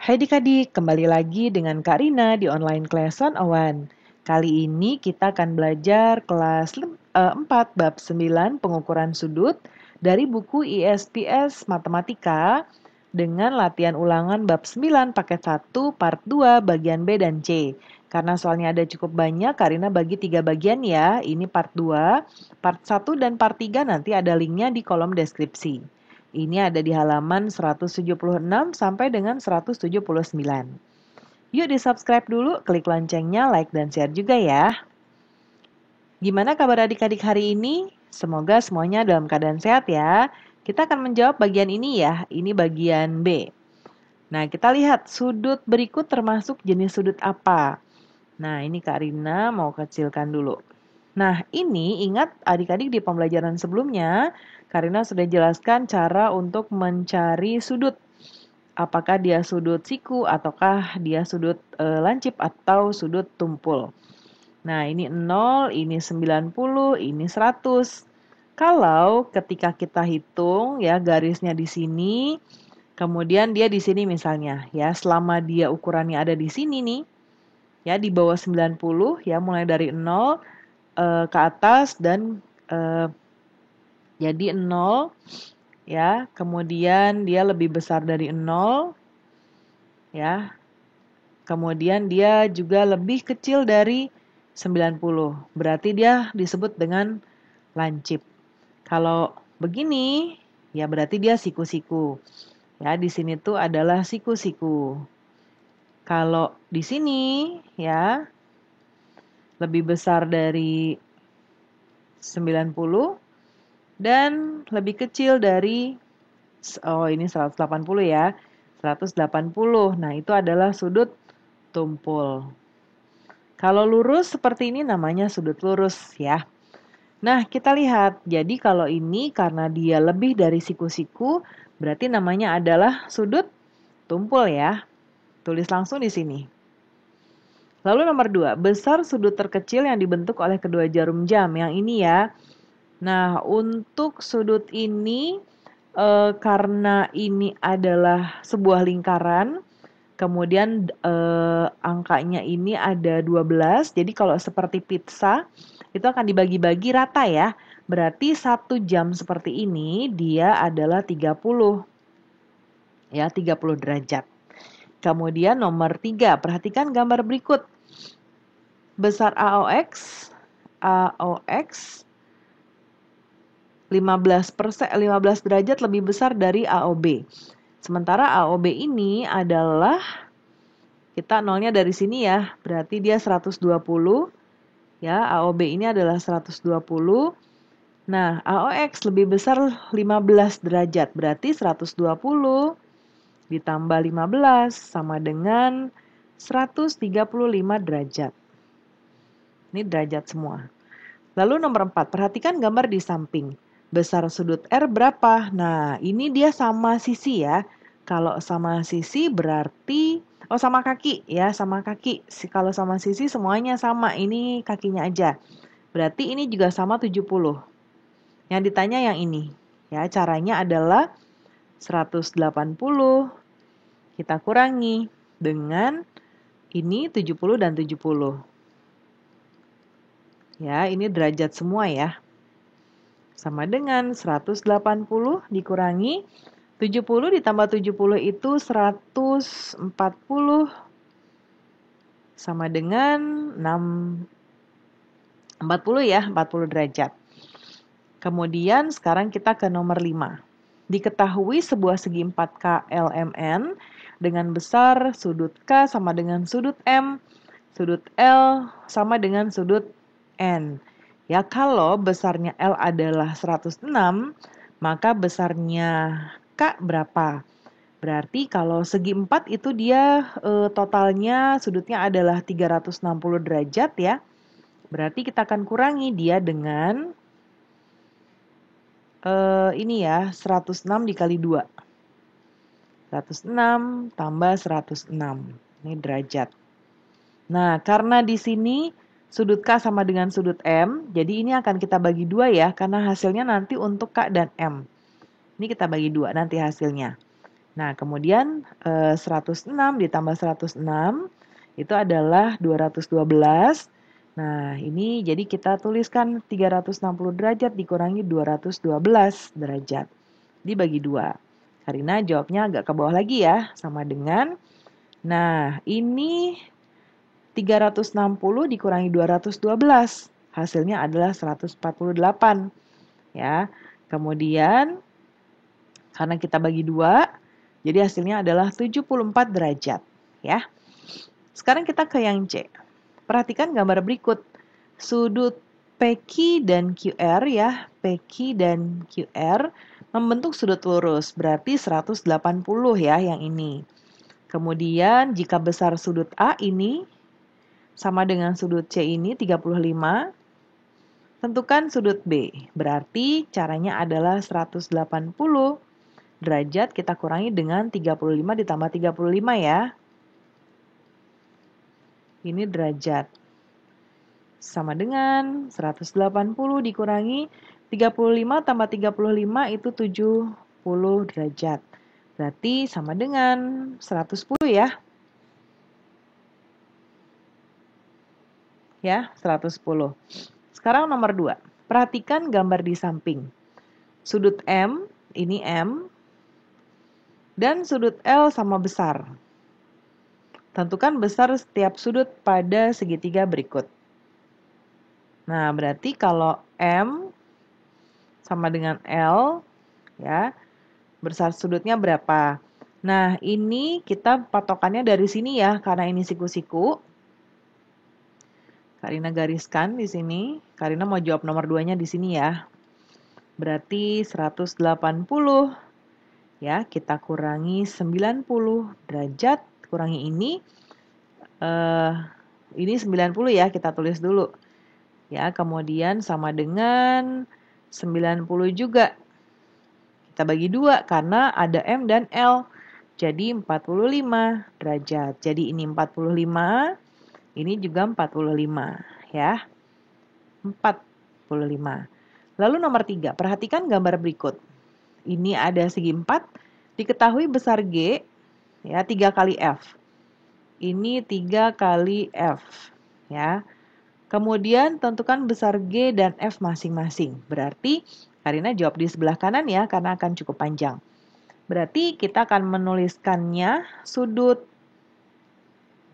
Hai adik-adik, kembali lagi dengan Kak Rina di online class 101. Kali ini kita akan belajar kelas 4 bab 9 pengukuran sudut dari buku ISPS Matematika dengan latihan ulangan bab 9 paket 1 part 2 bagian B dan C. Karena soalnya ada cukup banyak, Kak Rina bagi 3 bagian ya. Ini part 2, part 1 dan part 3 nanti ada linknya di kolom deskripsi. Ini ada di halaman 176 sampai dengan 179. Yuk di-subscribe dulu, klik loncengnya, like dan share juga ya. Gimana kabar adik-adik hari ini? Semoga semuanya dalam keadaan sehat ya. Kita akan menjawab bagian ini ya, ini bagian B. Nah, kita lihat sudut berikut termasuk jenis sudut apa. Nah, ini Kak Rina mau kecilkan dulu. Nah, ini ingat adik-adik di pembelajaran sebelumnya, Karina sudah jelaskan cara untuk mencari sudut. Apakah dia sudut siku, ataukah dia sudut lancip, atau sudut tumpul. Nah, ini 0, ini 90, ini 100. Kalau ketika kita hitung ya garisnya di sini, kemudian dia di sini misalnya, ya selama dia ukurannya ada di sini nih, ya di bawah 90, ya mulai dari 0, ke atas dan jadi 0 ya, kemudian dia lebih besar dari 0 ya. Kemudian dia juga lebih kecil dari 90. Berarti dia disebut dengan lancip. Kalau begini ya berarti dia siku-siku. Ya, di sini tuh adalah siku-siku. Kalau di sini ya lebih besar dari 90 dan lebih kecil dari ini 180 ya. 180. Nah, itu adalah sudut tumpul. Kalau lurus seperti ini namanya sudut lurus ya. Nah, kita lihat. Jadi kalau ini karena dia lebih dari siku-siku, berarti namanya adalah sudut tumpul ya. Tulis langsung di sini. Lalu nomor 2, besar sudut terkecil yang dibentuk oleh kedua jarum jam. Yang ini ya. Nah, untuk sudut ini, karena ini adalah sebuah lingkaran, kemudian angkanya ini ada 12, jadi kalau seperti pizza, itu akan dibagi-bagi rata ya. Berarti 1 jam seperti ini, dia adalah 30. Ya, 30 derajat. Kemudian nomor 3, perhatikan gambar berikut. Besar AOX 15 derajat lebih besar dari AOB. Sementara AOB ini adalah, kita nolnya dari sini ya, berarti dia 120. Ya, AOB ini adalah 120. Nah, AOX lebih besar 15 derajat, berarti 120 ditambah 15 sama dengan 135 derajat. Ini derajat semua. Lalu nomor 4, perhatikan gambar di samping. Besar sudut R berapa? Nah, ini dia sama sisi ya. Kalau sama sisi berarti, sama kaki ya, sama kaki. Kalau sama sisi semuanya sama, ini kakinya aja. Berarti ini juga sama 70. Yang ditanya yang ini. Ya, caranya adalah 180 kita kurangi dengan ini 70 dan 70. Ya, ini derajat semua ya. Sama dengan 180 dikurangi 70 ditambah 70 itu 140 sama dengan 40 ya, 40 derajat. Kemudian sekarang kita ke nomor 5. Diketahui sebuah segi 4K LMN dengan besar sudut K sama dengan sudut M, sudut L sama dengan sudut N. Ya, kalau besarnya L adalah 106, maka besarnya K berapa? Berarti kalau segi 4 itu dia totalnya sudutnya adalah 360 derajat ya. Berarti kita akan kurangi dia dengan ini ya, 106 dikali 2. 106 tambah 106. Ini derajat. Nah, karena di sini sudut K sama dengan sudut M, jadi ini akan kita bagi 2 ya, karena hasilnya nanti untuk K dan M. Ini kita bagi 2 nanti hasilnya. Nah, kemudian 106 ditambah 106 itu adalah 212. Nah, ini jadi kita tuliskan 360 derajat dikurangi 212 derajat. Dibagi 2. Karina jawabnya agak ke bawah lagi ya, sama dengan, nah ini 360 dikurangi 212. Hasilnya adalah 148. Ya. Kemudian, karena kita bagi 2, jadi hasilnya adalah 74 derajat. Ya. Sekarang kita ke yang C. Perhatikan gambar berikut. Sudut PQ dan QR ya, PQ dan QR membentuk sudut lurus, berarti 180 ya yang ini. Kemudian jika besar sudut A ini sama dengan sudut C ini 35, tentukan sudut B. Berarti caranya adalah 180 derajat kita kurangi dengan 35 ditambah 35 ya. Ini derajat. Sama dengan 180 dikurangi 35 tambah 35 itu 70 derajat. Berarti sama dengan 110 ya. Ya, 110. Sekarang nomor 2. Perhatikan gambar di samping. Sudut M, ini M, dan sudut L sama besar. Tentukan besar setiap sudut pada segitiga berikut. Nah, berarti kalau M sama dengan L, ya, besar sudutnya berapa? Nah, ini kita patokannya dari sini ya, karena ini siku-siku. Karina gariskan di sini. Karina mau jawab nomor 2-nya di sini ya. Berarti 180 ya, kita kurangi 90 derajat, kurangi ini. Ini 90 ya, kita tulis dulu. Ya, kemudian sama dengan 90 juga. Kita bagi 2 karena ada M dan L. Jadi 45 derajat. Jadi ini 45, ini juga 45 ya. 45. Lalu nomor 3, perhatikan gambar berikut. Ini ada segi 4, diketahui besar G ya 3 kali F. Ini 3 kali F ya. Kemudian tentukan besar G dan F masing-masing. Berarti Karina jawab di sebelah kanan ya karena akan cukup panjang. Berarti kita akan menuliskannya sudut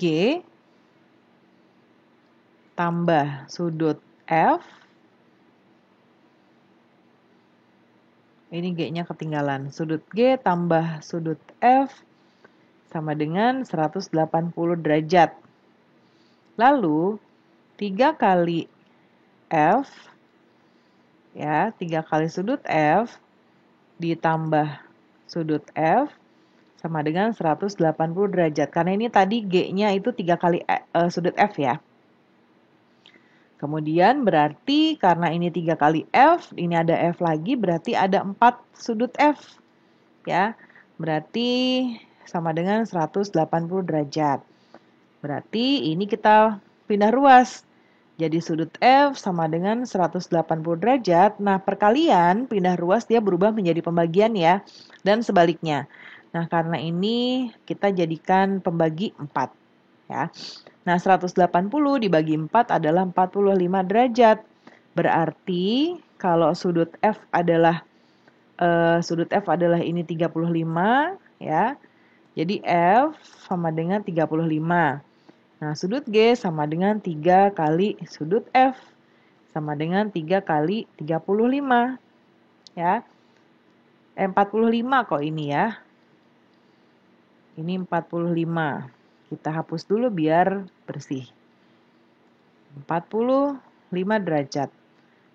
G tambah sudut F. Ini G-nya ketinggalan. Sudut G tambah sudut F sama dengan 180 derajat. Lalu 3 kali F, ya 3 kali sudut F ditambah sudut F sama dengan 180 derajat. Karena ini tadi G-nya itu 3 kali sudut F ya. Kemudian berarti karena ini 3 kali F, ini ada F lagi, berarti ada 4 sudut F. Ya, berarti sama dengan 180 derajat. Berarti ini kita pindah ruas. Jadi sudut F sama dengan 180 derajat. Nah, perkalian pindah ruas dia berubah menjadi pembagian ya. Dan sebaliknya. Nah, karena ini kita jadikan pembagi 4. Ya. Nah, 180 dibagi 4 adalah 45 derajat. Berarti kalau sudut F adalah ini 35 ya. Jadi F sama dengan 35. Nah, sudut G sama dengan 3 kali sudut F. Sama dengan 3 kali 35. Ya. 45 kok ini ya. Ini 45. Kita hapus dulu biar bersih. 45 derajat.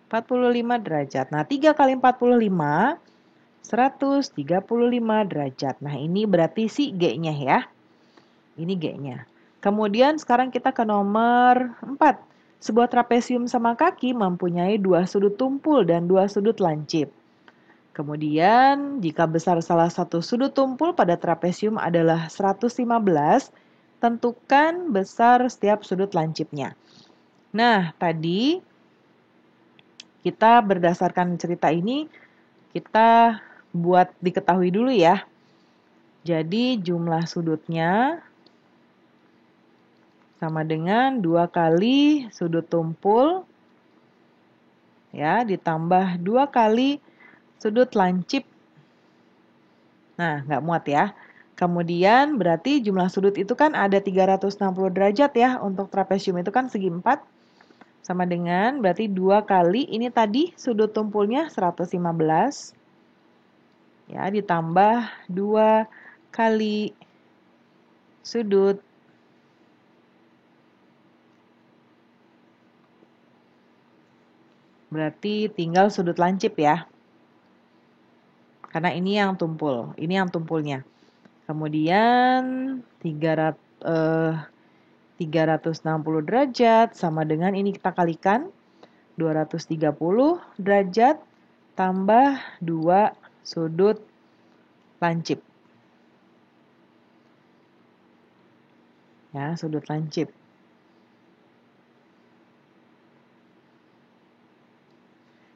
45 derajat. Nah, 3 kali 45, 135 derajat. Nah, ini berarti si G-nya ya. Ini G-nya. Kemudian sekarang kita ke nomor 4. Sebuah trapesium sama kaki mempunyai 2 sudut tumpul dan 2 sudut lancip. Kemudian, jika besar salah satu sudut tumpul pada trapesium adalah 115, tentukan besar setiap sudut lancipnya. Nah, tadi kita berdasarkan cerita ini, kita buat diketahui dulu ya. Jadi jumlah sudutnya sama dengan 2 kali sudut tumpul, ya, ditambah 2 kali sudut lancip. Nah, nggak muat ya. Kemudian berarti jumlah sudut itu kan ada 360 derajat ya. Untuk trapesium itu kan segi 4. Sama dengan berarti 2 kali ini tadi sudut tumpulnya 115. Ya, ditambah 2 kali sudut. Berarti tinggal sudut lancip ya. Karena ini yang tumpul, ini yang tumpulnya. Kemudian 360 derajat sama dengan ini kita kalikan 230 derajat tambah 2 sudut lancip. Ya, sudut lancip.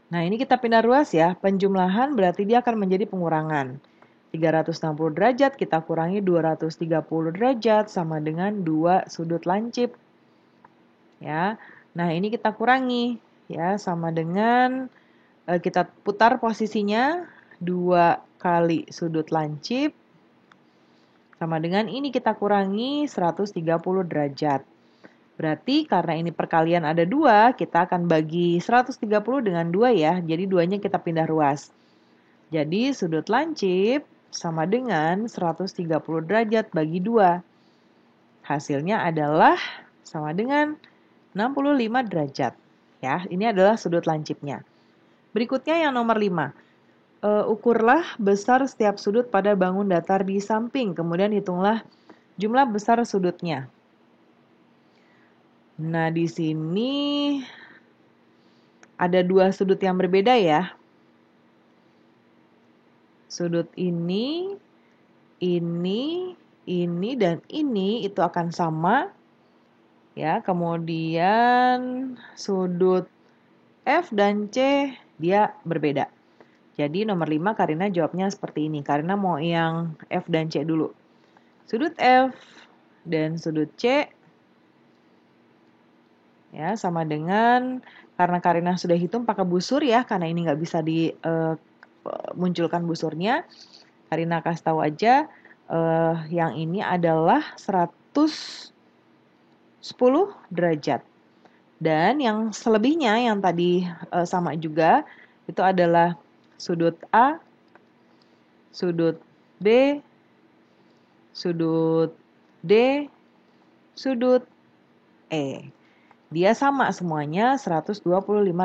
Nah, ini kita pindah ruas ya. Penjumlahan berarti dia akan menjadi pengurangan. 360 derajat kita kurangi 230 derajat sama dengan 2 sudut lancip. Ya. Nah, ini kita kurangi ya sama dengan kita putar posisinya 2 kali sudut lancip sama dengan ini kita kurangi 130 derajat. Berarti karena ini perkalian ada 2, kita akan bagi 130 dengan 2 ya. Jadi 2-nya kita pindah ruas. Jadi sudut lancip sama dengan 130 derajat bagi 2. Hasilnya adalah sama dengan 65 derajat. Ya, ini adalah sudut lancipnya. Berikutnya yang nomor 5. Ukurlah besar setiap sudut pada bangun datar di samping. Kemudian hitunglah jumlah besar sudutnya. Nah, di sini ada 2 sudut yang berbeda ya. Sudut ini, dan ini itu akan sama. Ya, kemudian sudut F dan C dia berbeda. Jadi nomor 5 Karina jawabnya seperti ini. Karina mau yang F dan C dulu. Sudut F dan sudut C ya sama dengan, karena Karina sudah hitung pakai busur ya, karena ini nggak bisa dimunculkan busurnya. Karina kasih tahu aja yang ini adalah 110 derajat. Dan yang selebihnya yang tadi sama juga itu adalah sudut A, sudut B, sudut D, sudut E. Dia sama semuanya 125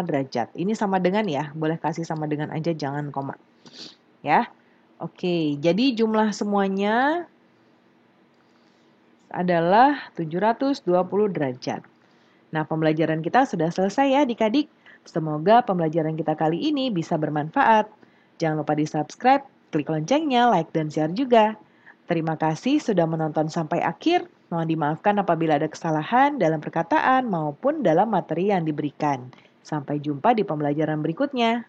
derajat. Ini sama dengan ya, boleh kasih sama dengan aja, jangan koma. Ya. Oke, jadi jumlah semuanya adalah 720 derajat. Nah, pembelajaran kita sudah selesai ya adik-adik. Semoga pembelajaran kita kali ini bisa bermanfaat. Jangan lupa di-subscribe, klik loncengnya, like, dan share juga. Terima kasih sudah menonton sampai akhir. Mohon dimaafkan apabila ada kesalahan dalam perkataan maupun dalam materi yang diberikan. Sampai jumpa di pembelajaran berikutnya.